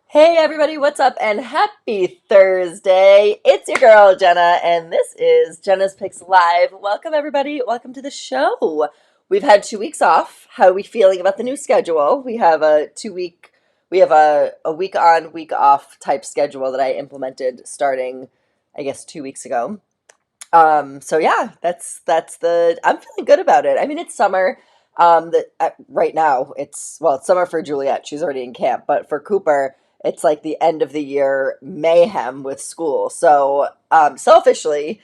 Hey everybody, what's up? And happy Thursday. It's your girl Jenna, and this is Jenna's Picks Live. Welcome everybody. Welcome to the show. We've had 2 weeks off. How are we feeling about the new schedule? We have a week on, week off type schedule that I implemented starting, I guess, 2 weeks ago. So yeah, that's I'm feeling good about it. I mean, it's summer. Right now it's summer for Juliet. She's already in camp, but for Cooper, it's like the end of the year mayhem with school. So selfishly,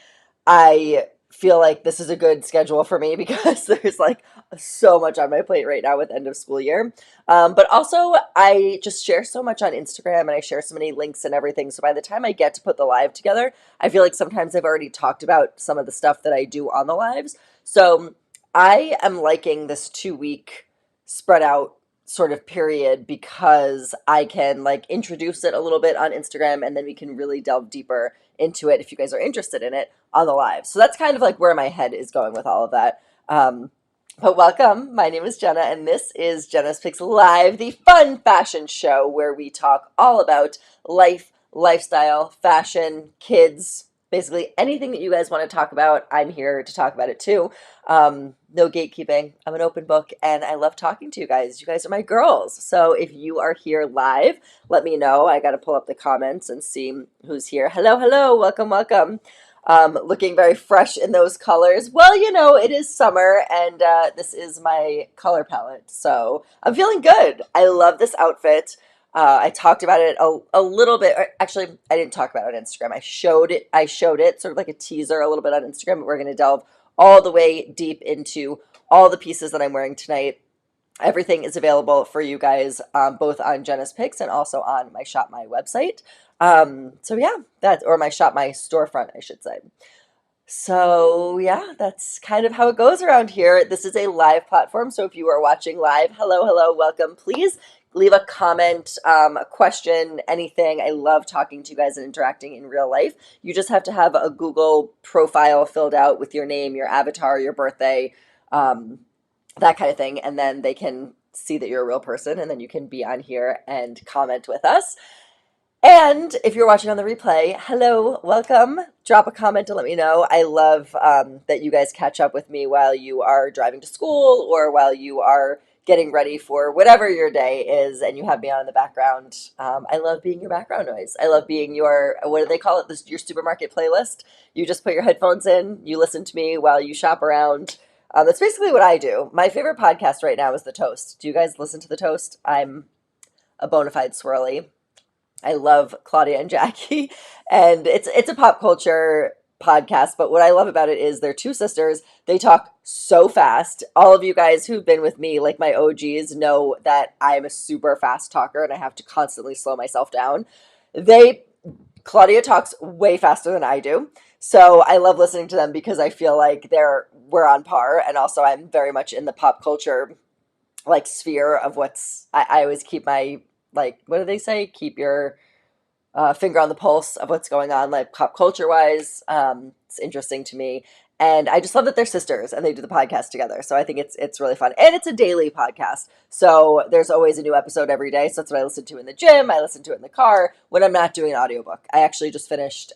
I feel like this is a good schedule for me because there's like so much on my plate right now with end of school year. But also, I just share so much on Instagram and I share so many links and everything. So by the time I get to put the live together, I feel like sometimes I've already talked about some of the stuff that I do on the lives. So I am liking this 2 week spread out sort of period because I can like introduce it a little bit on Instagram and then we can really delve deeper into it if you guys are interested in it on the live. So that's kind of like where my head is going with all of that. But welcome. My name is Jenna, and this is Jenna's Picks Live, the fun fashion show where we talk all about life, lifestyle, fashion, kids, basically anything that you guys want to talk about. I'm here to talk about it too. No gatekeeping. I'm an open book, and I love talking to you guys. You guys are my girls. So if you are here live, let me know. I got to pull up the comments and see who's here. Hello, hello. Welcome, welcome. Looking very fresh in those colors. Well, it is summer, and this is my color palette, so I'm feeling good. I love this outfit. I talked about it a little bit. Or actually, I didn't talk about it on Instagram. I showed it. I showed it sort of like a teaser a little bit on Instagram, but we're going to delve all the way deep into all the pieces that I'm wearing tonight. Everything is available for you guys, both on Jenna's Picks and also on my Shop My website. So yeah, or my Shop My storefront, I should say. So yeah, that's kind of how it goes around here. This is a live platform, so if you are watching live, hello, hello, welcome. Please leave a comment, a question, anything. I love talking to you guys and interacting in real life. You just have to have a Google profile filled out with your name, your avatar, your birthday, um, that kind of thing, and then they can see that you're a real person, and then you can be on here and comment with us. And if you're watching on the replay, hello, welcome. Drop a comment to let me know. I love that you guys catch up with me while you are driving to school or while you are getting ready for whatever your day is and you have me on in the background. I love being your background noise. I love being your, what do they call it? Your supermarket playlist. You just put your headphones in, you listen to me while you shop around. That's basically what I do. My favorite podcast right now is The Toast. Do you guys listen to The Toast? I'm a bona fide swirly. I love Claudia and Jackie, and it's a pop culture podcast. But what I love about it is they're two sisters. They talk so fast. All of you guys who've been with me, like my OGs, know that I'm a super fast talker and I have to constantly slow myself down. They Claudia talks way faster than I do. So I love listening to them because I feel like we're on par, and also I'm very much in the pop culture like sphere of I always keep my, like, what do they say? Keep your finger on the pulse of what's going on, like pop culture wise. It's interesting to me, and I just love that they're sisters and they do the podcast together. So I think it's really fun, and it's a daily podcast. So there's always a new episode every day. So that's what I listen to in the gym. I listen to it in the car when I'm not doing an audiobook. I actually just finished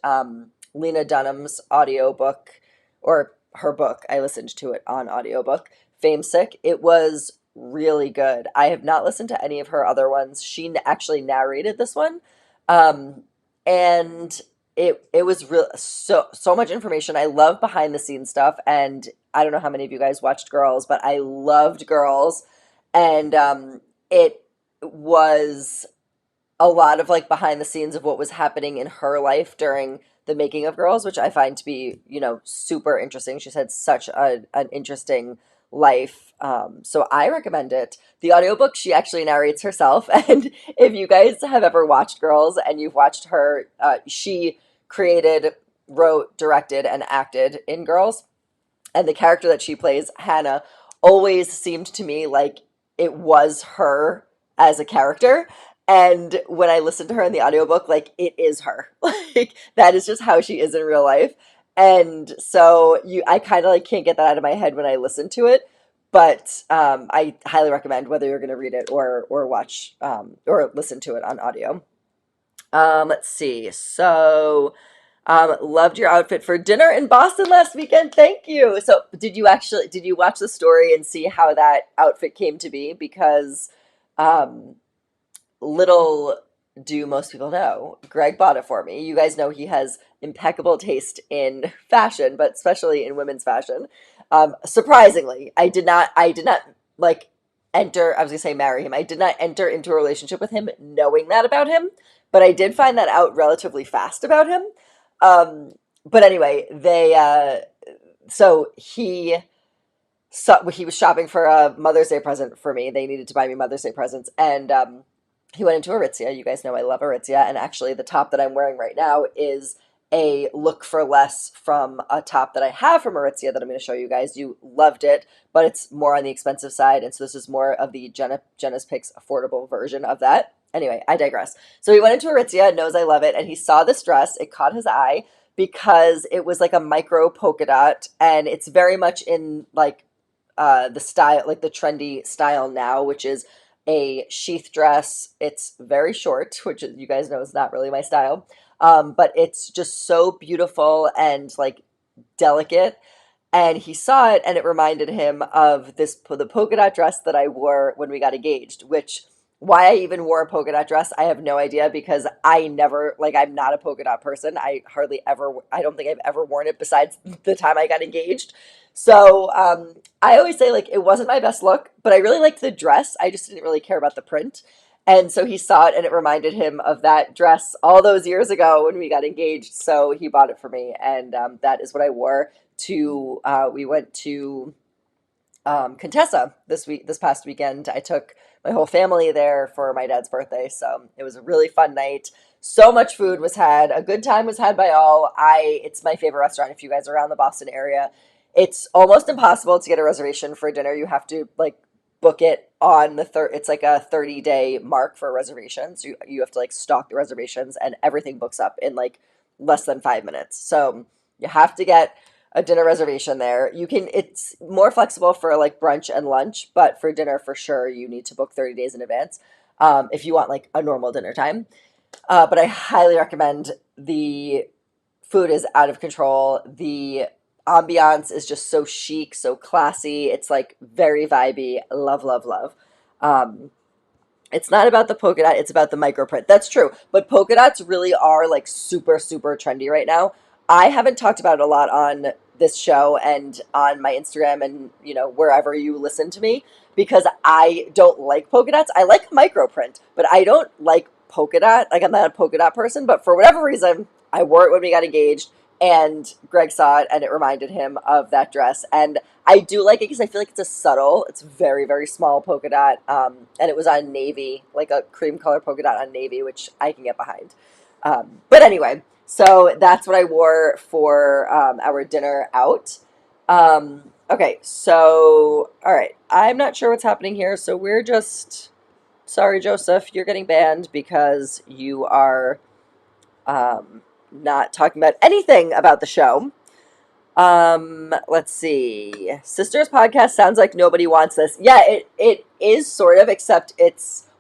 Lena Dunham's audiobook, or her book. I listened to it on audiobook. Fame Sick. It was really good. I have not listened to any of her other ones. She actually narrated this one. Um, and it was real, so much information. I love behind the scenes stuff, and I don't know how many of you guys watched Girls, but I loved Girls, and it was a lot of like behind the scenes of what was happening in her life during the making of Girls, which I find to be, super interesting. She's had such an interesting life. So I recommend it. The audiobook, she actually narrates herself. And if you guys have ever watched Girls and you've watched her, she created, wrote, directed, and acted in Girls. And the character that she plays, Hannah, always seemed to me like it was her as a character. And when I listened to her in the audiobook, like it is her. Like that is just how she is in real life. And so I kind of like can't get that out of my head when I listen to it. But I highly recommend whether you're going to read it or watch or listen to it on audio. Let's see. So, loved your outfit for dinner in Boston last weekend. Thank you. So, did you watch the story and see how that outfit came to be? Because, um, little do most people know, Greg bought it for me. You guys know he has impeccable taste in fashion, but especially in women's fashion. Surprisingly, I did not like enter, I was gonna say marry him. I did not enter into a relationship with him knowing that about him, but I did find that out relatively fast about him. Um, but anyway, so he was shopping for a Mother's Day present for me. They needed to buy me Mother's Day presents, and he went into Aritzia. You guys know I love Aritzia, and actually, the top that I'm wearing right now is a look for less from a top that I have from Aritzia that I'm going to show you guys. You loved it, but it's more on the expensive side, and so this is more of the Jenna's Picks affordable version of that. Anyway, I digress. So he went into Aritzia, knows I love it, and he saw this dress. It caught his eye because it was like a micro polka dot, and it's very much in like the style, like the trendy style now, which is a sheath dress. It's very short, which you guys know is not really my style. But it's just so beautiful and like delicate. And he saw it and it reminded him of the polka dot dress that I wore when we got engaged, which why I even wore a polka dot dress, I have no idea because I never, like, I'm not a polka dot person. I hardly ever, I don't think I've ever worn it besides the time I got engaged. So I always say, like, it wasn't my best look, but I really liked the dress. I just didn't really care about the print. And so he saw it and it reminded him of that dress all those years ago when we got engaged. So he bought it for me. And that is what I wore we went to Contessa this past weekend. I took my whole family there for my dad's birthday, so it was a really fun night. So much food was had. A good time was had by all. I It's my favorite restaurant if you guys are around the Boston area. It's almost impossible to get a reservation for dinner. You have to like book it on the third. It's like a 30-day mark for reservations. You have to like stalk the reservations and everything books up in like less than 5 minutes. So you have to get a dinner reservation there. It's more flexible for like brunch and lunch, but for dinner for sure you need to book 30 days in advance if you want like a normal dinner time. But I highly recommend. The food is out of control. The ambiance is just so chic, so classy. It's like very vibey. Love, love, love. Um, it's not about the polka dot, it's about the microprint. That's true. But polka dots really are like super, super trendy right now. I haven't talked about it a lot on this show and on my Instagram and, wherever you listen to me because I don't like polka dots. I like microprint, but I don't like polka dot. Like I'm not a polka dot person, but for whatever reason, I wore it when we got engaged and Greg saw it and it reminded him of that dress. And I do like it because I feel like it's very, very small polka dot. And it was on navy, like a cream color polka dot on navy, which I can get behind. But anyway, so that's what I wore for our dinner out. Okay, so, all right. I'm not sure what's happening here. So sorry, Joseph, you're getting banned because you are not talking about anything about the show. Let's see. Sisters podcast sounds like nobody wants this. Yeah, it is sort of, except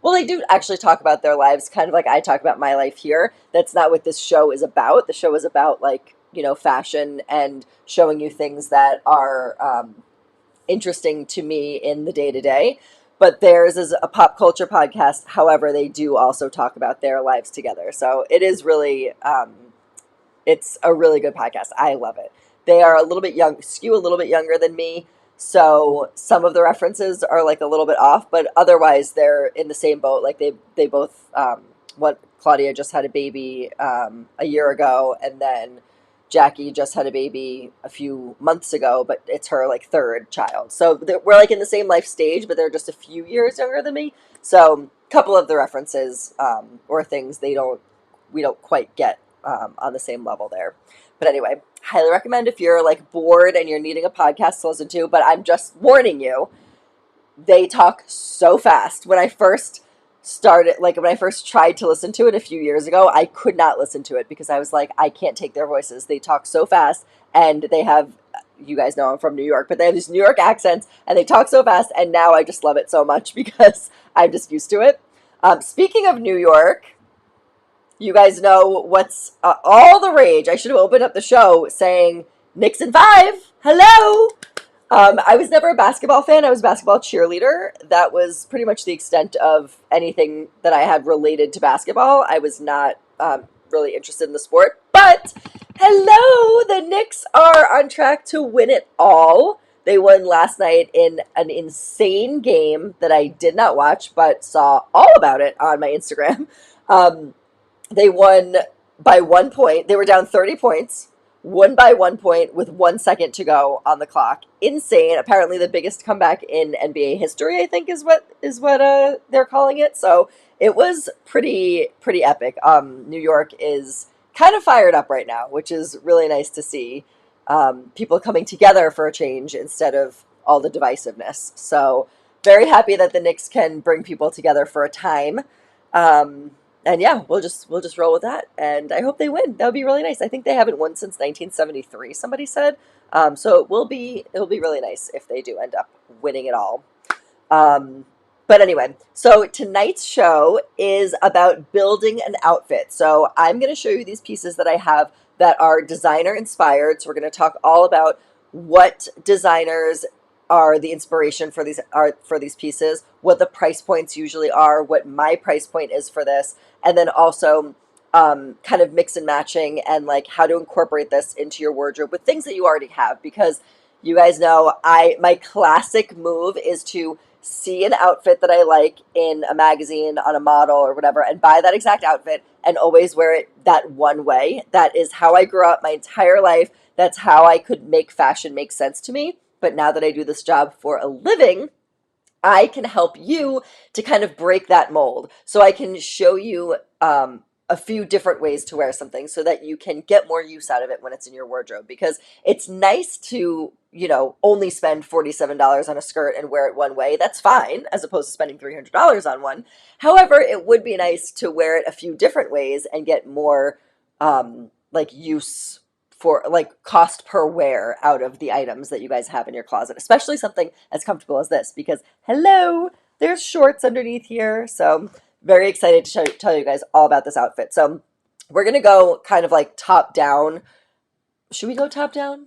well, they do actually talk about their lives, kind of like I talk about my life here. That's not what this show is about. The show is about like, fashion and showing you things that are interesting to me in the day to day. But theirs is a pop culture podcast. However, they do also talk about their lives together. So it is really, it's a really good podcast. I love it. They are a little bit skew a little bit younger than me. So some of the references are like a little bit off, but otherwise they're in the same boat. Like they both, what Claudia just had a baby a year ago, and then Jackie just had a baby a few months ago, but it's her like third child. So we're like in the same life stage, but they're just a few years younger than me. So a couple of the references or things we don't quite get on the same level there. But anyway, highly recommend if you're like bored and you're needing a podcast to listen to. But I'm just warning you, they talk so fast. When I first tried to listen to it a few years ago, I could not listen to it because I was like, I can't take their voices. They talk so fast and they have, you guys know I'm from New York, but they have these New York accents and they talk so fast. And now I just love it so much because I'm just used to it. Speaking of New York, you guys know what's all the rage. I should have opened up the show saying Knicks in 5. Hello. I was never a basketball fan. I was a basketball cheerleader. That was pretty much the extent of anything that I had related to basketball. I was not really interested in the sport. But hello, the Knicks are on track to win it all. They won last night in an insane game that I did not watch, but saw all about it on my Instagram. Um, they won by 1 point. They were down 30 points, won by 1 point with 1 second to go on the clock. Insane. Apparently the biggest comeback in NBA history, I think is what they're calling it. So it was pretty epic. New York is kind of fired up right now, which is really nice to see. People coming together for a change instead of all the divisiveness. So very happy that the Knicks can bring people together for a time. Um, and yeah, we'll just roll with that. And I hope they win. That would be really nice. I think they haven't won since 1973, somebody said. So it'll be really nice if they do end up winning it all. Um, but anyway, so tonight's show is about building an outfit. So I'm going to show you these pieces that I have that are designer inspired. So we're going to talk all about what designers are the inspiration for these pieces, what the price points usually are, what my price point is for this, and then also kind of mix and matching and like how to incorporate this into your wardrobe with things that you already have because you guys know my classic move is to see an outfit that I like in a magazine on a model or whatever and buy that exact outfit and always wear it that one way. That is how I grew up my entire life. That's how I could make fashion make sense to me. But now that I do this job for a living, I can help you to kind of break that mold. So I can show you a few different ways to wear something so that you can get more use out of it when it's in your wardrobe. Because it's nice to, only spend $47 on a skirt and wear it one way. That's fine, as opposed to spending $300 on one. However, it would be nice to wear it a few different ways and get more like use for like cost per wear out of the items that you guys have in your closet, especially something as comfortable as this because hello, there's shorts underneath here. So very excited to tell you guys all about this outfit. So we're going to go kind of like top down. Should we go top down?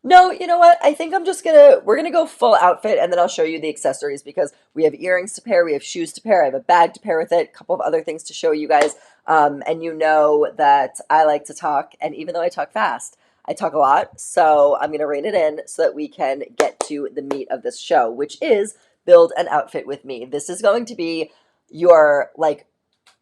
No, you know what? I think we're gonna go full outfit and then I'll show you the accessories because we have earrings to pair, we have shoes to pair, I have a bag to pair with it, a couple of other things to show you guys. And you know that I like to talk, and even though I talk fast, I talk a lot. So I'm gonna rein it in so that we can get to the meat of this show, which is build an outfit with me. This is going to be your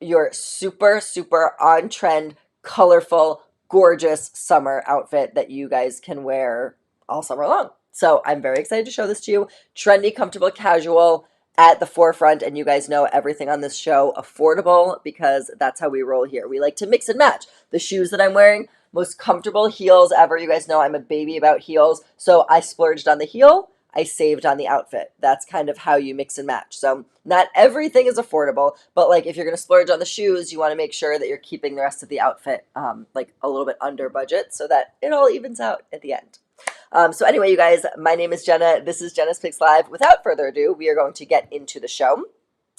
your super, super on trend, colorful, gorgeous summer outfit that you guys can wear all summer long. So I'm very excited to show this to you. Trendy, comfortable, casual at the forefront. And you guys know everything on this show affordable because that's how we roll here. We like to mix and match. The shoes that I'm wearing, most comfortable heels ever. You guys know I'm a baby about heels. So I splurged on the heel. I saved on the outfit. That's kind of how you mix and match. So not everything is affordable, but like if you're going to splurge on the shoes, you want to make sure that you're keeping the rest of the outfit like a little bit under budget so that it all evens out at the end. So anyway, you guys, my name is Jenna. This is Jenna's Picks Live. Without further ado, we are going to get into the show.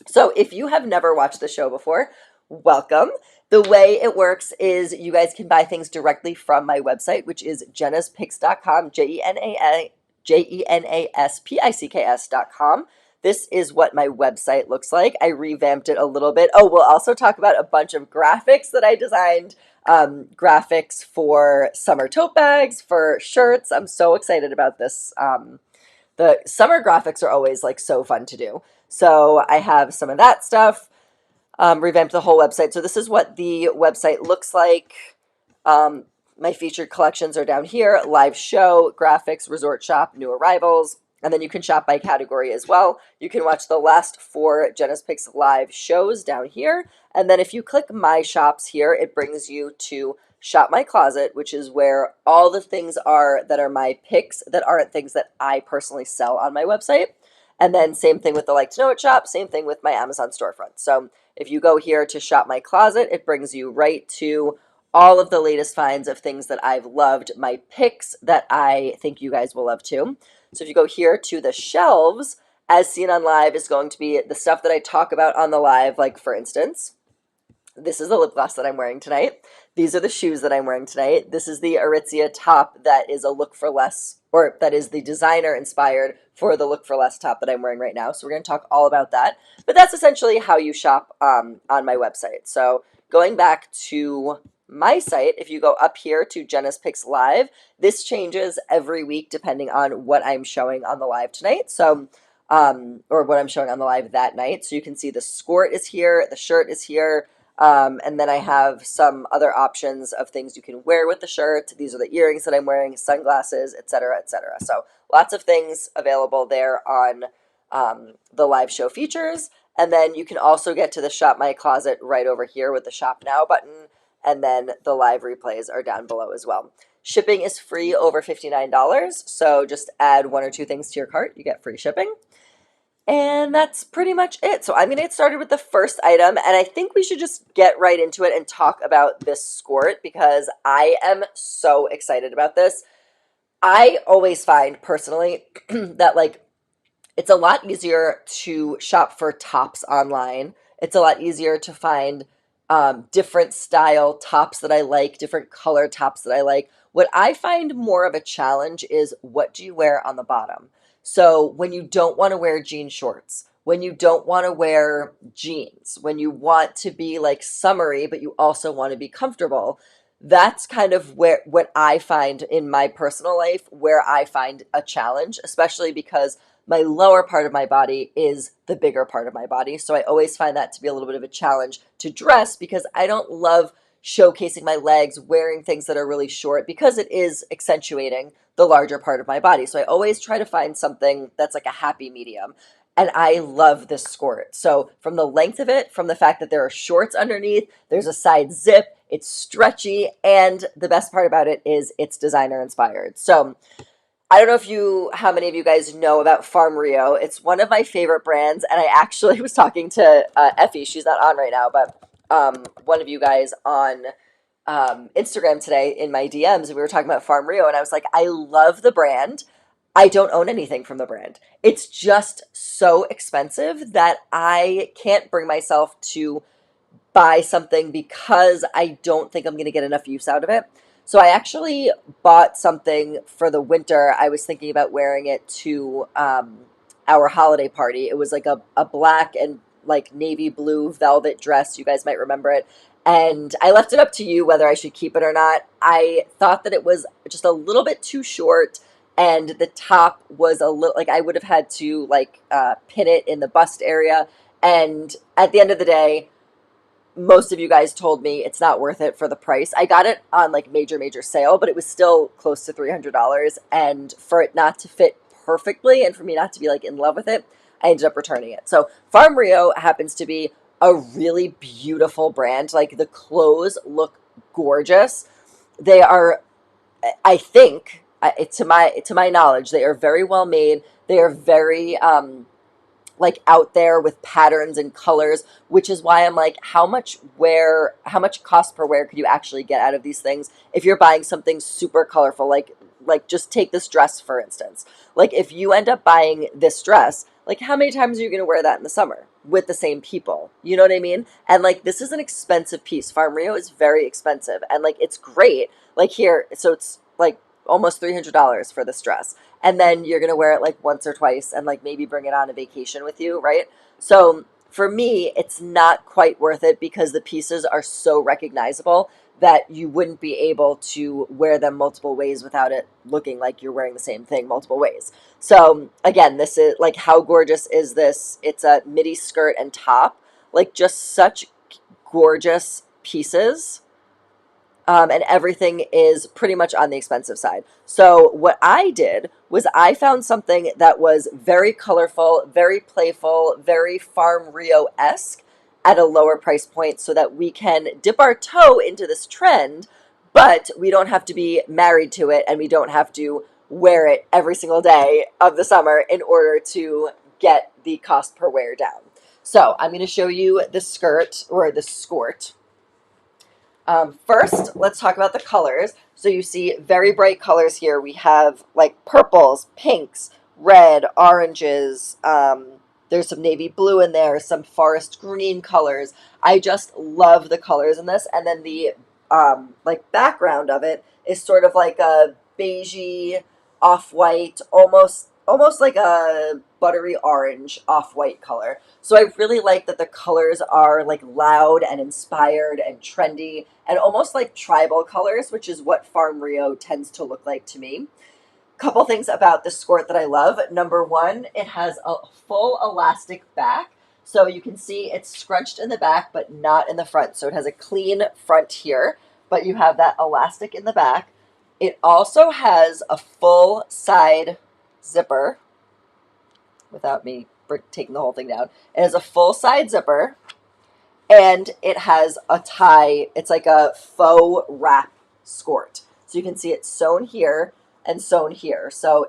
So if you have never watched the show before, welcome. The way it works is you guys can buy things directly from my website, which is jenaspicks.com, JENASPICKS.com. This is what my website looks like. I revamped it a little bit. Oh, we'll also talk about a bunch of graphics that I designed, graphics for summer tote bags, for shirts. I'm so excited about this. The summer graphics are always like so fun to do. So I have some of that stuff, revamped the whole website. So this is what the website looks like. My featured collections are down here: live show, graphics, resort shop, new arrivals, and then you can shop by category as well. You can watch the last 4 Jenna's Picks live shows down here, and then if you click my shops here, it brings you to Shop My Closet, which is where all the things are that are my picks that aren't things that I personally sell on my website. And then same thing with the Like to Know It shop, same thing with my Amazon storefront. So if you go here to Shop My Closet, it brings you right to all of the latest finds of things that I've loved, my picks that I think you guys will love too. So if you go here to the shelves, as seen on live is going to be the stuff that I talk about on the live, like for instance, This is the lip gloss that I'm wearing tonight. These are the shoes that I'm wearing tonight. This is the Aritzia top that is a look for less, or that is the designer inspired for the look for less top that I'm wearing right now. So we're going to talk all about that. But that's essentially how you shop on my website. So going back to my site, if you go up here to Jenna's Picks Live, this changes every week depending on what I'm showing on the live tonight. So or what I'm showing on the live that night. So you can see the skirt is here, the shirt is here, and then I have some other options of things you can wear with the shirt. These are the earrings that I'm wearing, sunglasses, etc., etc. So lots of things available there on the live show features. And then you can also get to the Shop My Closet right over here with the Shop Now button. And then the live replays are down below as well. Shipping is free over $59. So just add one or two things to your cart. You get free shipping. And that's pretty much it. So I'm going to get started with the first item, and I think we should just get right into it and talk about this skirt because I am so excited about this. I always find personally that like it's a lot easier to shop for tops online. It's a lot easier to find different style tops that I like, different color tops that I like. What I find more of a challenge is what do you wear on the bottom? So when you don't want to wear jean shorts, when you don't want to wear jeans, when you want to be like summery, but you also want to be comfortable, that's kind of where what I find in my personal life, where I find a challenge, especially because my lower part of my body is the bigger part of my body. So I always find that to be a little bit of a challenge to dress because I don't love showcasing my legs, wearing things that are really short because it is accentuating the larger part of my body. So I always try to find something that's like a happy medium. And I love this skirt. So from the length of it, from the fact that there are shorts underneath, there's a side zip, it's stretchy, and the best part about it is it's designer inspired. So I don't know how many of you guys know about Farm Rio. It's one of my favorite brands, and I actually was talking to Effie. She's not on right now, but one of you guys on Instagram today in my DMs, and we were talking about Farm Rio, and I was like, I love the brand. I don't own anything from the brand. It's just so expensive that I can't bring myself to buy something because I don't think I'm going to get enough use out of it. So I actually bought something for the winter. I was thinking about wearing it to our holiday party. It was like a black and like navy blue velvet dress. You guys might remember it. And I left it up to you whether I should keep it or not. I thought that it was just a little bit too short, and the top was a little like I would have had to like pin it in the bust area. And at the end of the day, most of you guys told me it's not worth it for the price. I got it on like major sale, but it was still close to $300. And for it not to fit perfectly and for me not to be like in love with it, I ended up returning it. So Farm Rio happens to be a really beautiful brand. Like the clothes look gorgeous. They are, I think, to my knowledge, they are very well made. They are very like out there with patterns and colors, which is why I'm like, how much cost per wear could you actually get out of these things if you're buying something super colorful? Like just take this dress, for instance. Like if you end up buying this dress, like how many times are you going to wear that in the summer with the same people? You know what I mean? And like, this is an expensive piece. Farm Rio is very expensive and like, it's great. Like here, so it's like almost $300 for this dress. And then you're going to wear it like once or twice and like maybe bring it on a vacation with you, right? So for me, it's not quite worth it because the pieces are so recognizable that you wouldn't be able to wear them multiple ways without it looking like you're wearing the same thing multiple ways. So again, this is like, how gorgeous is this? It's a midi skirt and top, like just such gorgeous pieces. And everything is pretty much on the expensive side. So what I did was I found something that was very colorful, very playful, very Farm Rio-esque at a lower price point so that we can dip our toe into this trend, but we don't have to be married to it and we don't have to wear it every single day of the summer in order to get the cost per wear down. So I'm going to show you the skirt or the skirt. First, let's talk about the colors. So you see very bright colors here. We have like purples, pinks, red, oranges, There's some navy blue in there, some forest green colors. I just love the colors in this. And then the like background of it is sort of like a beigey off-white, almost like a buttery orange off-white color. So I really like that the colors are like loud and inspired and trendy and almost like tribal colors, which is what Farm Rio tends to look like to me. Couple things about the skirt that I love. Number one, it has a full elastic back. So you can see it's scrunched in the back, but not in the front. So it has a clean front here, but you have that elastic in the back. It also has a full side zipper without me taking the whole thing down. It has a full side zipper and it has a tie. It's like a faux wrap skirt. So you can see it's sewn here and sewn here. So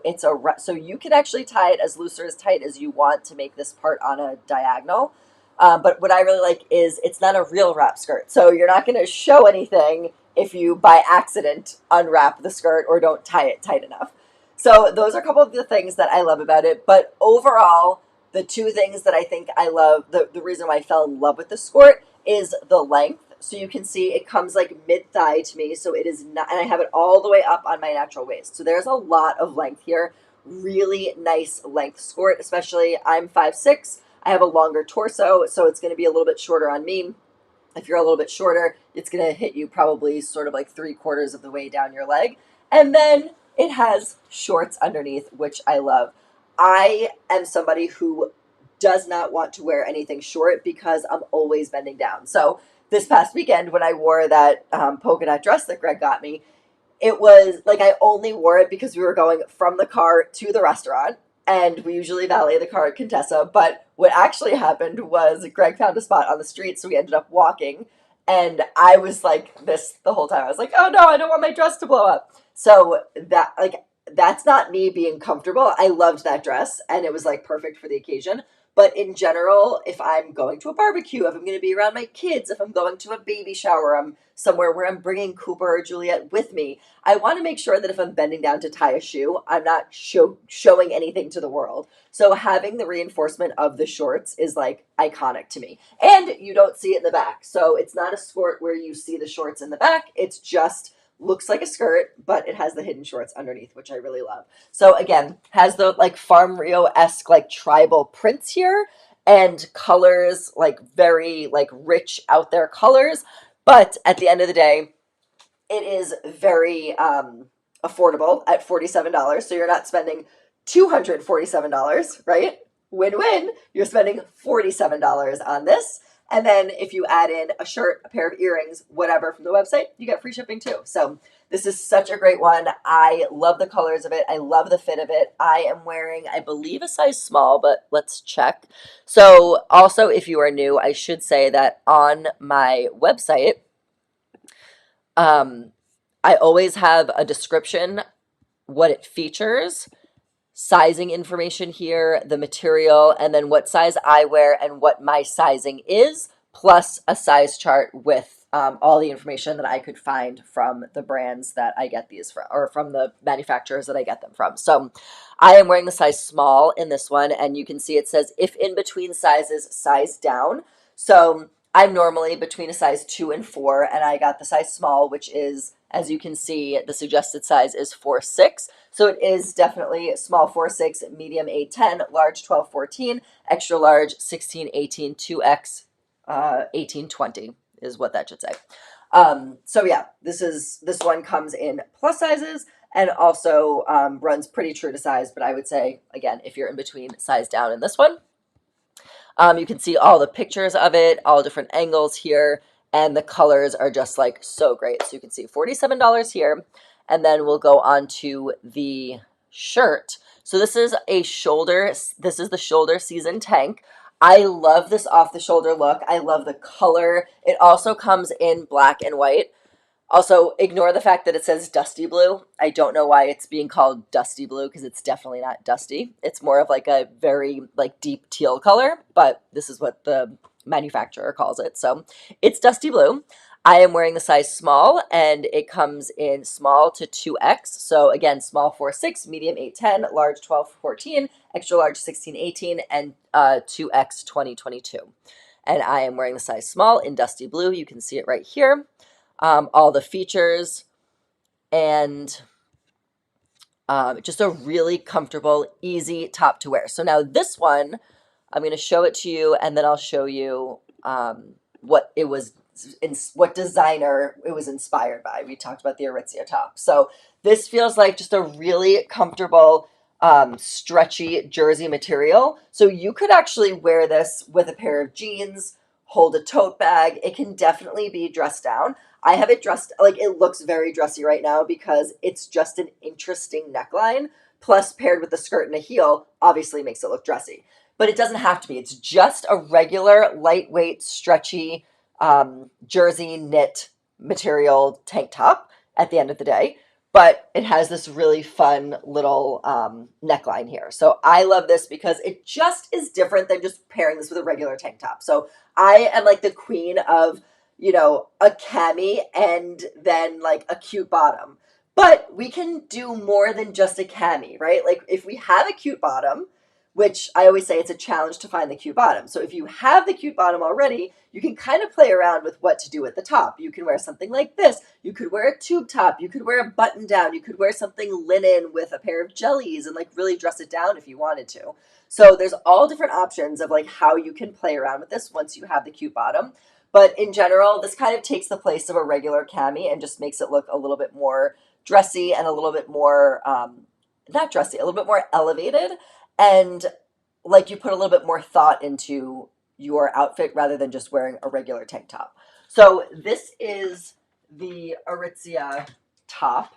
so you can actually tie it as loose or as tight as you want to make this part on a diagonal. But what I really like is it's not a real wrap skirt. So you're not going to show anything if you by accident unwrap the skirt or don't tie it tight enough. So those are a couple of the things that I love about it. But overall, the two things that I think I love, the reason why I fell in love with the skirt is the length. So you can see it comes like mid-thigh to me. So it is not, and I have it all the way up on my natural waist. So there's a lot of length here. Really nice length skirt, especially I'm 5'6". I have a longer torso, so it's going to be a little bit shorter on me. If you're a little bit shorter, it's going to hit you probably sort of like 3/4 of the way down your leg. And then it has shorts underneath, which I love. I am somebody who does not want to wear anything short because I'm always bending down. So this past weekend when I wore that polka dot dress that Greg got me, it was like I only wore it because we were going from the car to the restaurant, and we usually valet the car at Contessa. But what actually happened was Greg found a spot on the street, so we ended up walking. And I was like this the whole time. I was like, oh no, I don't want my dress to blow up. So that's not me being comfortable. I loved that dress, and it was like perfect for the occasion. But in general, if I'm going to a barbecue, if I'm going to be around my kids, if I'm going to a baby shower, I'm somewhere where I'm bringing Cooper or Juliet with me, I want to make sure that if I'm bending down to tie a shoe, I'm not showing anything to the world. So having the reinforcement of the shorts is like iconic to me. And you don't see it in the back. So it's not a skirt where you see the shorts in the back. It's just looks like a skirt, but it has the hidden shorts underneath, which I really love. So again, has the like Farm Rio-esque like tribal prints here and colors, like very like rich out there colors. But at the end of the day, it is very affordable at $47. So you're not spending $247, right? Win-win. You're spending $47 on this. And then if you add in a shirt, a pair of earrings, whatever from the website, you get free shipping too. So this is such a great one. I love the colors of it. I love the fit of it. I am wearing, I believe, a size small, but let's check. So also, if you are new, I should say that on my website, I always have a description, what it features, sizing information here, the material, and then what size I wear and what my sizing is, plus a size chart with all the information that I could find from the brands that I get these from, or from the manufacturers that I get them from. So I am wearing the size small in this one, and you can see it says, if in between sizes, size down. So I'm normally between a size 2 and 4, and I got the size small, which is, as you can see, the suggested size is 4'6". So it is definitely small 4'6", medium 8'10", large 12'14", extra large 16'18", 2X 18'20" is what that should say. So yeah, this one comes in plus sizes and also runs pretty true to size, but I would say, again, if you're in between, size down in this one. You can see all the pictures of it, all different angles here, and the colors are just like so great. So you can see $47 here, and then we'll go on to the shirt. So this is the shoulder season tank. I love this off the shoulder look. I love the color. It also comes in black and white. Also, ignore the fact that it says dusty blue. I don't know why it's being called dusty blue because it's definitely not dusty. It's more of like a very like deep teal color, but this is what the manufacturer calls it. So it's dusty blue. I am wearing the size small, and it comes in small to 2X. So again, small 4-6, medium 8-10, large 12-14, extra large 16-18, and 2X 20-22. And I am wearing the size small in dusty blue. You can see it right here. All the features, and just a really comfortable, easy top to wear. So now this one, I'm going to show it to you, and then I'll show you what it was, what designer it was inspired by. We talked about the Aritzia top. So this feels like just a really comfortable, stretchy jersey material. So you could actually wear this with a pair of jeans, hold a tote bag. It can definitely be dressed down. I have it dressed, like it looks very dressy right now because it's just an interesting neckline, plus paired with the skirt and a heel, obviously makes it look dressy. But it doesn't have to be. It's just a regular, lightweight, stretchy jersey knit material tank top at the end of the day. But it has this really fun little neckline here. So I love this because it just is different than just pairing this with a regular tank top. So I am like the queen of, you know, a cami and then like a cute bottom. But we can do more than just a cami, right? Like if we have a cute bottom, which I always say it's a challenge to find the cute bottom. So if you have the cute bottom already, you can kind of play around with what to do at the top. You can wear something like this. You could wear a tube top. You could wear a button down. You could wear something linen with a pair of jellies and like really dress it down if you wanted to. So there's all different options of like how you can play around with this once you have the cute bottom. But in general, this kind of takes the place of a regular cami and just makes it look a little bit more dressy and a little bit more, not dressy, a little bit more elevated. And like you put a little bit more thought into your outfit rather than just wearing a regular tank top. So this is the Aritzia top.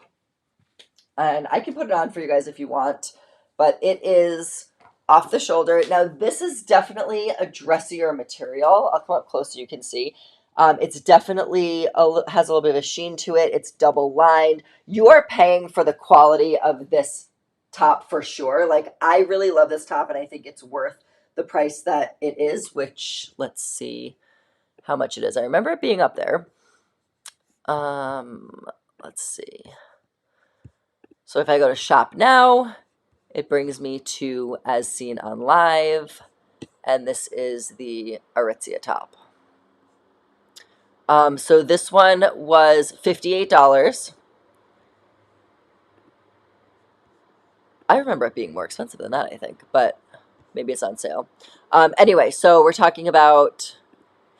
And I can put it on for you guys if you want, but it is off the shoulder. Now, this is definitely a dressier material. I'll come up close so you can see. It's definitely has a little bit of a sheen to it. It's double lined. You are paying for the quality of this top for sure. Like I really love this top, and I think it's worth the price that it is, which let's see how much it is. I remember it being up there. Let's see. So if I go to shop now, it brings me to as seen on live, and this is the Aritzia top. So this one was $58. I remember it being more expensive than that, I think, but maybe it's on sale. Anyway, so we're talking about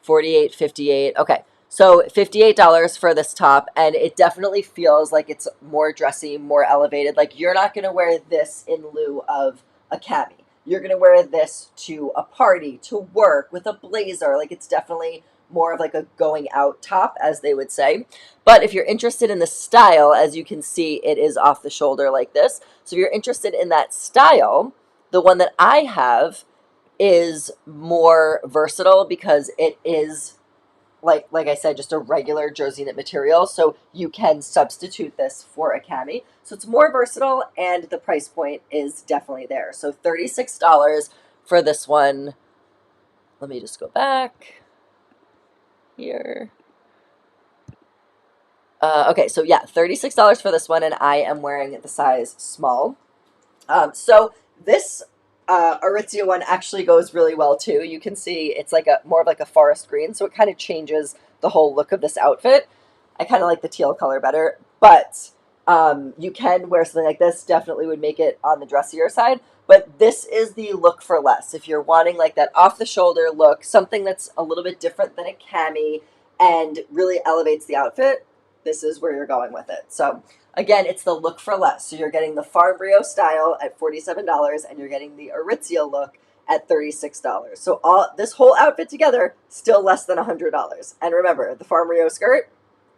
48, 58. Okay, so $58 for this top, and it definitely feels like it's more dressy, more elevated. Like you're not going to wear this in lieu of a cami. You're going to wear this to a party, to work, with a blazer. Like it's definitely more of like a going out top, as they would say. But if you're interested in the style, as you can see, it is off the shoulder like this. So if you're interested in that style, the one that I have is more versatile because it is like I said, just a regular jersey knit material. So you can substitute this for a cami. So it's more versatile, and the price point is definitely there. So $36 for this one. Let me just go back here. Okay, so yeah, $36 for this one, and I am wearing the size small. So this Aritzia one actually goes really well too. You can see it's like a more of like a forest green, so it kind of changes the whole look of this outfit. I kind of like the teal color better, but you can wear something like this. Definitely would make it on the dressier side. But this is the look for less. If you're wanting like that off the shoulder look, something that's a little bit different than a cami and really elevates the outfit, this is where you're going with it. So again, it's the look for less. So you're getting the Farm Brio style at $47, and you're getting the Aritzia look at $36. So all this whole outfit together, still less than $100. And remember, the Farm Brio skirt,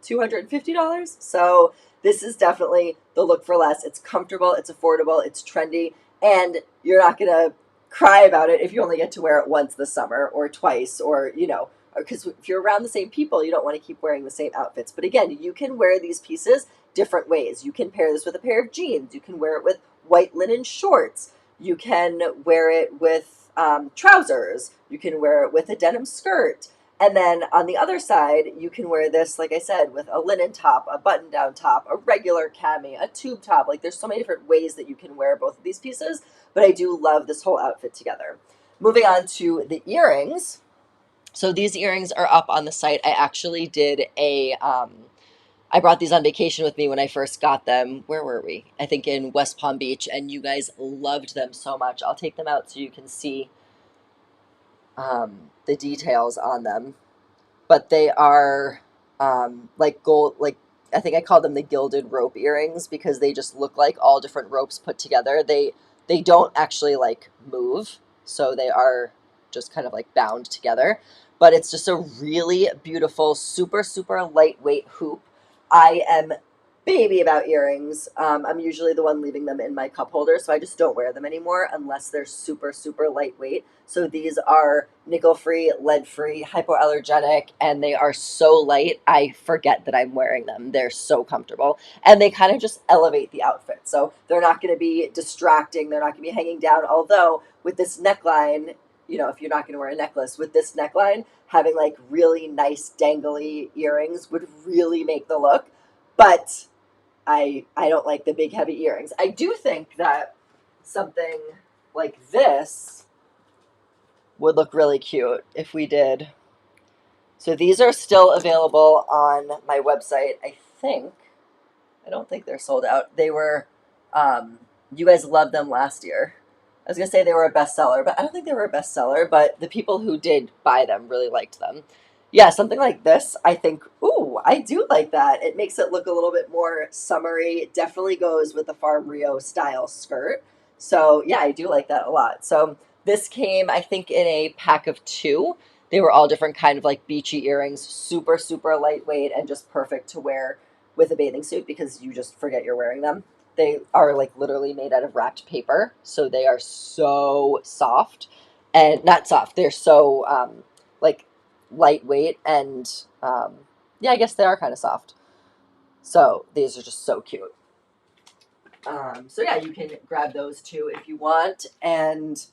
$250. So this is definitely the look for less. It's comfortable, it's affordable, it's trendy, and you're not going to cry about it if you only get to wear it once this summer or twice, or, you know, because if you're around the same people, you don't want to keep wearing the same outfits. But again, you can wear these pieces different ways. You can pair this with a pair of jeans. You can wear it with white linen shorts. You can wear it with trousers. You can wear it with a denim skirt. And then on the other side, you can wear this, like I said, with a linen top, a button down top, a regular cami, a tube top. Like there's so many different ways that you can wear both of these pieces, but I do love this whole outfit together. Moving on to the earrings. So these earrings are up on the site. I actually did I brought these on vacation with me when I first got them. Where were we? I think in West Palm Beach, and you guys loved them so much. I'll take them out so you can see the details on them. But they are like gold, like I think I call them the gilded rope earrings because they just look like all different ropes put together. They don't actually like move, so they are just kind of like bound together. But it's just a really beautiful, super super lightweight hoop. I am baby about earrings. I'm usually the one leaving them in my cup holder, so I just don't wear them anymore unless they're super, super lightweight. So these are nickel free, lead free, hypoallergenic, and they are so light, I forget that I'm wearing them. They're so comfortable, and they kind of just elevate the outfit. So they're not going to be distracting, they're not going to be hanging down. Although, with this neckline, you know, if you're not going to wear a necklace, with this neckline, having like really nice dangly earrings would really make the look. But I don't like the big heavy earrings. I do think that something like this would look really cute if we did. So these are still available on my website. I don't think they're sold out. They were, you guys loved them last year. I was gonna say they were a bestseller, but I don't think they were a bestseller. But the people who did buy them really liked them. Yeah, something like this, I think, ooh, I do like that. It makes it look a little bit more summery. It definitely goes with the Farm Rio style skirt. So, yeah, I do like that a lot. So, this came, I think, in a pack of two. They were all different kind of like beachy earrings, super, super lightweight and just perfect to wear with a bathing suit because you just forget you're wearing them. They are like literally made out of wrapped paper, so they are so soft and not soft. They're so like lightweight and yeah, I guess they are kind of soft. So these are just so cute. So yeah, you can grab those too if you want. And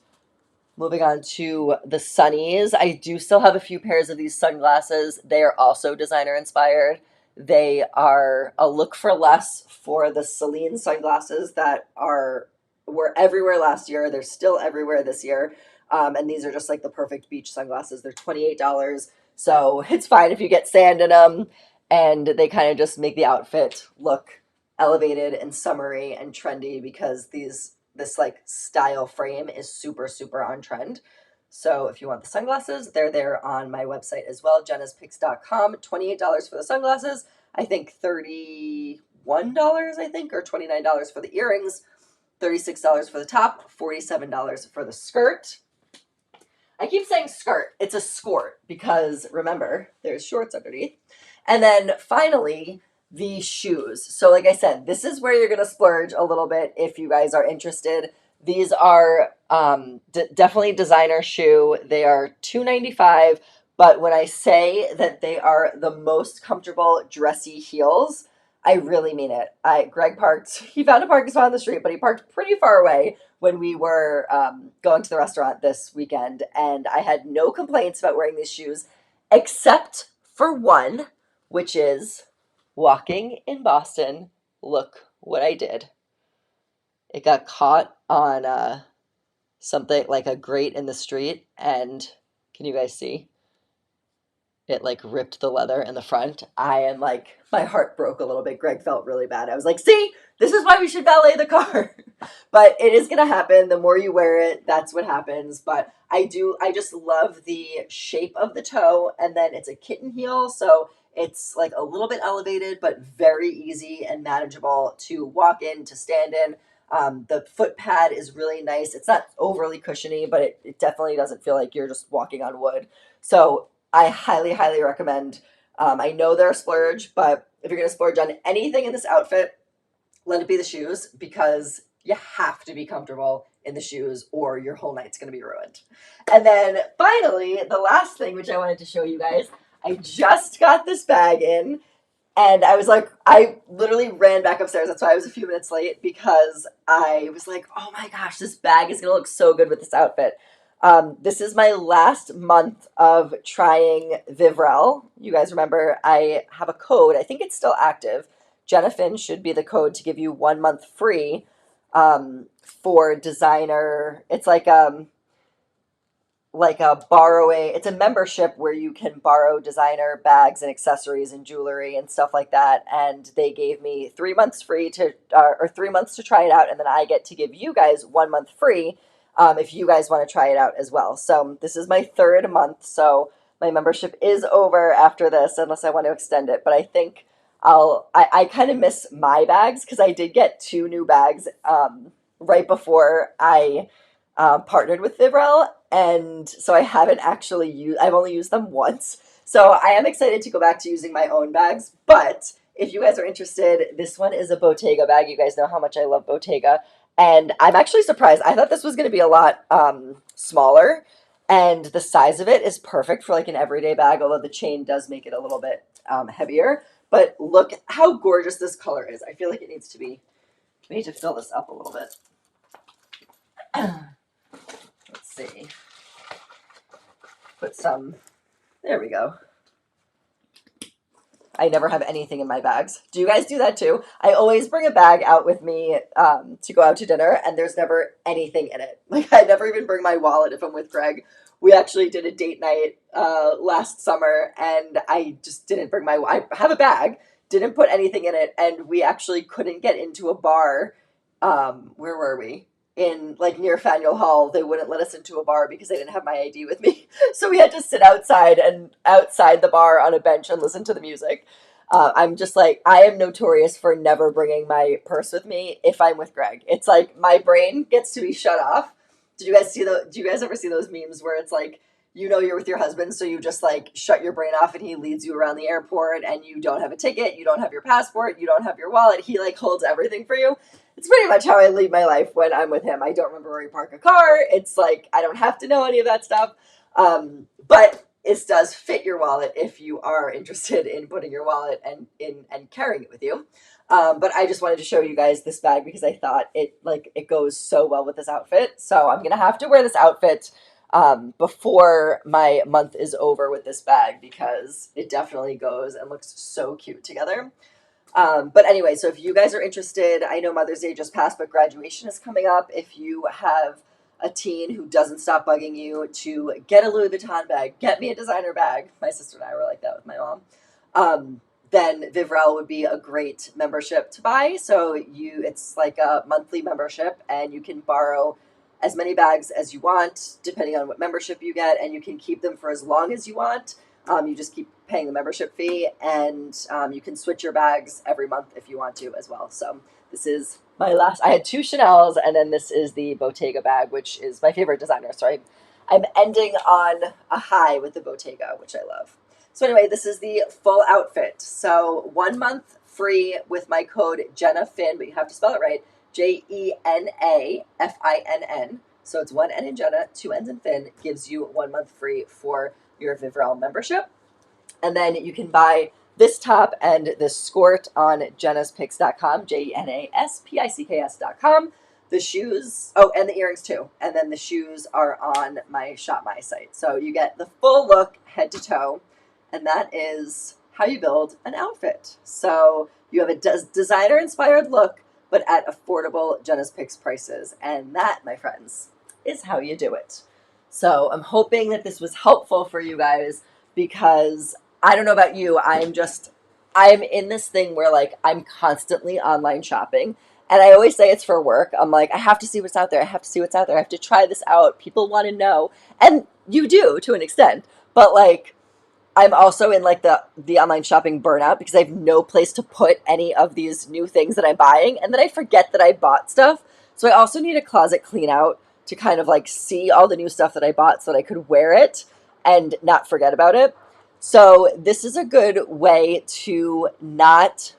moving on to the sunnies, I do still have a few pairs of these sunglasses. They are also designer inspired. They are a look for less for the Celine sunglasses that were everywhere last year. They're still everywhere this year. And these are just like the perfect beach sunglasses. They're $28. So it's fine if you get sand in them. And they kind of just make the outfit look elevated and summery and trendy because this like style frame is super super on trend. So if you want the sunglasses, they're there on my website as well, jennaspicks.com. $28 for the sunglasses. I think $31, I think, or $29 for the earrings, $36 for the top, $47 for the skirt. I keep saying skirt. It's a skirt because remember, there's shorts underneath. And then finally, the shoes. So, like I said, this is where you're going to splurge a little bit if you guys are interested. These are definitely designer shoe. They are $2.95, but when I say that they are the most comfortable dressy heels, I really mean it. Greg parked. He found a parking spot on the street, but he parked pretty far away when we were going to the restaurant this weekend, and I had no complaints about wearing these shoes, except for one, which is walking in Boston. Look what I did. It got caught on something like a grate in the street, and can you guys see? It like ripped the leather in the front. I am like, my heart broke a little bit. Greg felt really bad. I was like, see, this is why we should valet the car. But it is going to happen. The more you wear it, that's what happens. But I just love the shape of the toe. And then it's a kitten heel. So it's like a little bit elevated, but very easy and manageable to walk in, to stand in. The foot pad is really nice. It's not overly cushiony, but it definitely doesn't feel like you're just walking on wood. So I highly, highly recommend. I know they're a splurge, but if you're going to splurge on anything in this outfit, let it be the shoes because you have to be comfortable in the shoes or your whole night's going to be ruined. And then finally, the last thing which I wanted to show you guys, I just got this bag in and I was like, I literally ran back upstairs. That's why I was a few minutes late because I was like, oh my gosh, this bag is going to look so good with this outfit. This is my last month of trying Vivrel. You guys remember I have a code. I think it's still active. Jennifer should be the code to give you 1 month free for designer. It's like a borrowing, it's a membership where you can borrow designer bags and accessories and jewelry and stuff like that. And they gave me 3 months free to or 3 months to try it out, and then I get to give you guys 1 month free if you guys want to try it out as well. So this is my third month, so my membership is over after this unless I want to extend it. But I think I kind of miss my bags because I did get two new bags right before I partnered with Vivrel, and so I haven't actually used. I've only used them once, so I am excited to go back to using my own bags. But if you guys are interested, this one is a Bottega bag. You guys know how much I love Bottega, and I'm actually surprised. I thought this was going to be a lot smaller, and the size of it is perfect for like an everyday bag. Although the chain does make it a little bit heavier. But look how gorgeous this color is. I feel like it needs to be. We need to fill this up a little bit. Let's see. Put some, there we go. I never have anything in my bags. Do you guys do that too? I always bring a bag out with me to go out to dinner, and there's never anything in it. Like, I never even bring my wallet if I'm with Greg. We actually did a date night last summer, and I just didn't bring my, I have a bag, didn't put anything in it, and we actually couldn't get into a bar. Where were we? In like near Faneuil Hall. They wouldn't let us into a bar because I didn't have my ID with me. So we had to sit outside and outside the bar on a bench and listen to the music. I'm just like, I am notorious for never bringing my purse with me if I'm with Greg. It's like my brain gets to be shut off. Did you guys see the? Do you guys ever see those memes where it's like, you know, you're with your husband, so you just like shut your brain off, and he leads you around the airport, and you don't have a ticket, you don't have your passport, you don't have your wallet. He like holds everything for you. It's pretty much how I lead my life when I'm with him. I don't remember where we park a car. It's like I don't have to know any of that stuff. But it does fit your wallet if you are interested in putting your wallet and carrying it with you. But I just wanted to show you guys this bag because I thought it goes so well with this outfit. So I'm gonna have to wear this outfit before my month is over with this bag because it definitely goes and looks so cute together. But anyway, so if you guys are interested, I know Mother's Day just passed, but graduation is coming up. If you have a teen who doesn't stop bugging you to get a Louis Vuitton bag, get me a designer bag. My sister and I were like that with my mom. Then Vivrel would be a great membership to buy. So it's like a monthly membership, and you can borrow as many bags as you want, depending on what membership you get, and you can keep them for as long as you want. You just keep paying the membership fee, and you can switch your bags every month if you want to as well. So this is my last. I had two Chanel's, and then this is the Bottega bag, which is my favorite designer. So I'm ending on a high with the Bottega, which I love. So anyway, this is the full outfit. So 1 month free with my code JENAFIN, but you have to spell it right. JENAFINN. So it's one N in Jenna, two N's in Finn, gives you 1 month free for your Vivrel membership. And then you can buy this top and this skirt on JENA'S.com, JENASPICKS.com. The shoes, oh, and the earrings too. And then the shoes are on my Shop My site. So you get the full look head to toe. And that is how you build an outfit. So you have a designer inspired look, but at affordable Jenna's Picks prices. And that, my friends, is how you do it. So I'm hoping that this was helpful for you guys because I don't know about you. I'm in this thing where like I'm constantly online shopping. And I always say it's for work. I'm like, I have to see what's out there. I have to see what's out there. I have to try this out. People want to know. And you do to an extent. But like, I'm also in like the online shopping burnout because I have no place to put any of these new things that I'm buying, and then I forget that I bought stuff. So I also need a closet clean out to kind of like see all the new stuff that I bought so that I could wear it and not forget about it. So this is a good way to not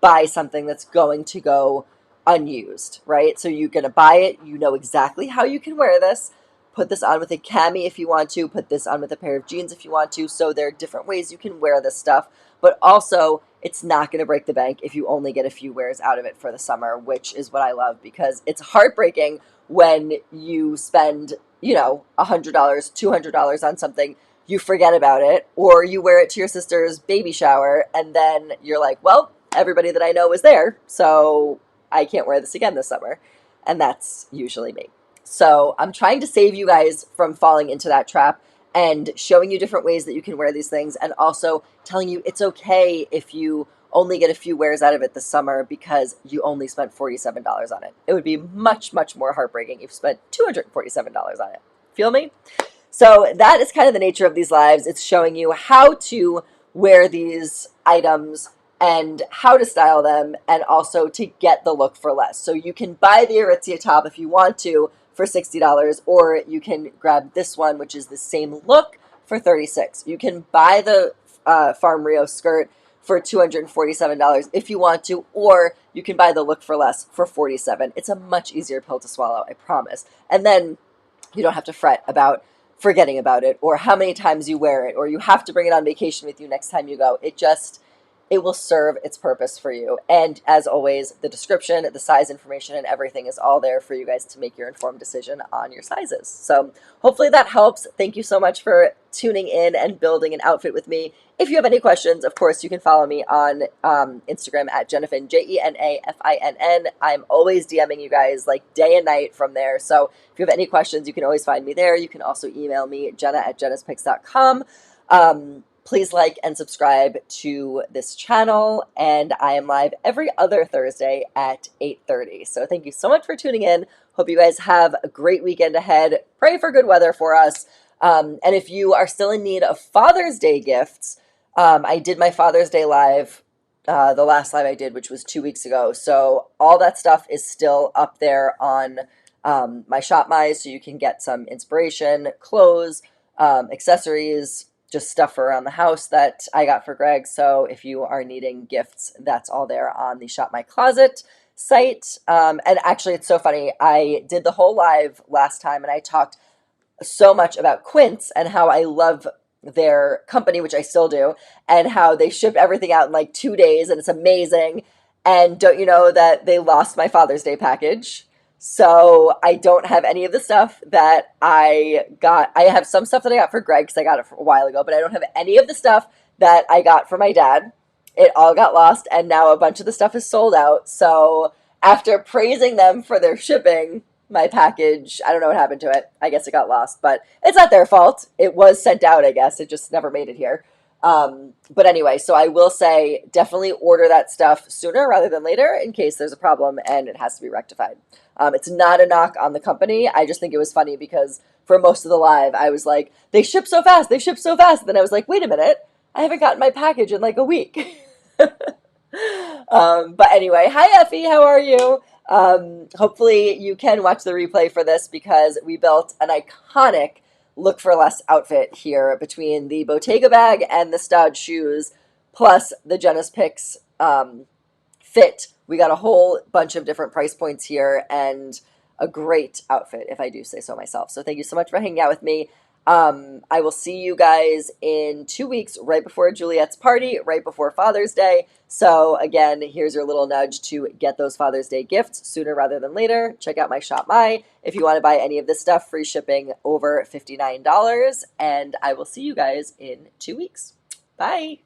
buy something that's going to go unused, right? So you're going to buy it, you know exactly how you can wear this. Put this on with a cami if you want to. Put this on with a pair of jeans if you want to. So there are different ways you can wear this stuff. But also, it's not going to break the bank if you only get a few wears out of it for the summer, which is what I love because it's heartbreaking when you spend, $100, $200 on something, you forget about it, or you wear it to your sister's baby shower, and then you're like, well, everybody that I know was there, so I can't wear this again this summer. And that's usually me. So I'm trying to save you guys from falling into that trap and showing you different ways that you can wear these things, and also telling you it's okay if you only get a few wears out of it this summer because you only spent $47 on it. It would be much, much more heartbreaking if you spent $247 on it. Feel me? So that is kind of the nature of these lives. It's showing you how to wear these items and how to style them, and also to get the look for less. So you can buy the Aritzia top if you want to for $60, or you can grab this one, which is the same look, for $36. You can buy the Farm Rio skirt for $247 if you want to, or you can buy the look for less for $47. It's a much easier pill to swallow, I promise. And then you don't have to fret about forgetting about it, or how many times you wear it, or you have to bring it on vacation with you next time you go. It will serve its purpose for you. And as always, the description, the size information, and everything is all there for you guys to make your informed decision on your sizes. So hopefully that helps. Thank you so much for tuning in and building an outfit with me. If you have any questions, of course, you can follow me on Instagram at Jenafinn, JENAFINN. I'm always DMing you guys like day and night from there. So if you have any questions, you can always find me there. You can also email me, jenna@jennaspics.com. Please like and subscribe to this channel, and I am live every other Thursday at 8:30. So thank you so much for tuning in. Hope you guys have a great weekend ahead. Pray for good weather for us. And if you are still in need of Father's Day gifts, I did my Father's Day live, the last live I did, which was 2 weeks ago. So all that stuff is still up there on my Shop My, so you can get some inspiration, clothes, accessories, just stuff for around the house that I got for Greg. So if you are needing gifts, that's all there on the Shop My Closet site. And actually, it's so funny. I did the whole live last time, and I talked so much about Quince and how I love their company, which I still do, and how they ship everything out in like 2 days, and it's amazing. And don't you know that they lost my Father's Day package? So I don't have any of the stuff that I got. I have some stuff that I got for Greg because I got it a while ago, but I don't have any of the stuff that I got for my dad. It all got lost, and now a bunch of the stuff is sold out. So after praising them for their shipping, my package, I don't know what happened to it. I guess it got lost, but it's not their fault. It was sent out, I guess. It just never made it here. But anyway, so I will say definitely order that stuff sooner rather than later in case there's a problem and it has to be rectified. It's not a knock on the company. I just think it was funny because for most of the live, I was like, they ship so fast, they ship so fast. Then I was like, wait a minute, I haven't gotten my package in like a week. But anyway, hi Effie, how are you? Hopefully you can watch the replay for this because we built an iconic look for less outfit here between the Bottega bag and the stud shoes, plus the JENA'S Picks fit. We got a whole bunch of different price points here and a great outfit, if I do say so myself. So thank you so much for hanging out with me. I will see you guys in 2 weeks, right before Juliet's party, right before Father's Day. So again, here's your little nudge to get those Father's Day gifts sooner rather than later. Check out my Shop My if you want to buy any of this stuff, free shipping over $59. And I will see you guys in 2 weeks. Bye.